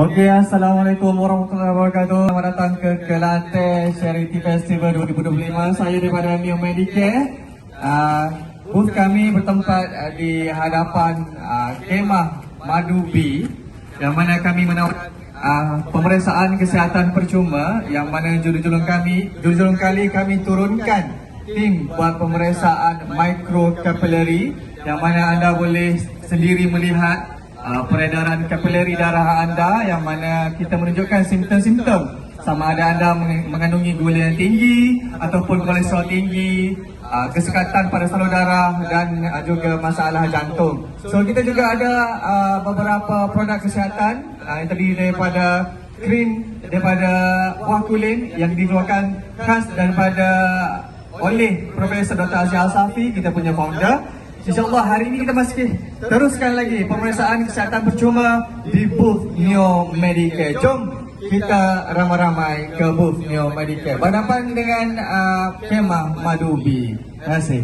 Okey, Assalamualaikum warahmatullahi wabarakatuh. Selamat datang ke Kelantan Charity Festival 2025. Saya daripada Neo Medicare. Booth kami bertempat di hadapan kemah Madu B, yang mana kami menawarkan pemeriksaan kesihatan percuma, yang mana jurujulung kali kami turunkan tim buat pemeriksaan microcapillary, yang mana anda boleh sendiri melihat peredaran kapilari darah anda, yang mana kita menunjukkan simptom-simptom sama ada anda mengandungi gula yang tinggi ataupun kolesterol tinggi, kesekatan pada salur darah dan juga masalah jantung. So kita juga ada beberapa produk kesihatan yang terdiri daripada krim daripada buah kulin yang dikeluarkan khas daripada oleh Profesor Dr. Azhar Al-Safi, kita punya founder. InsyaAllah hari ini kita masih teruskan lagi pemeriksaan kesihatan percuma di booth Neo Medicare. Jom kita ramai-ramai ke booth Neo Medicare berhadapan dengan kemah Madu B. Terima kasih.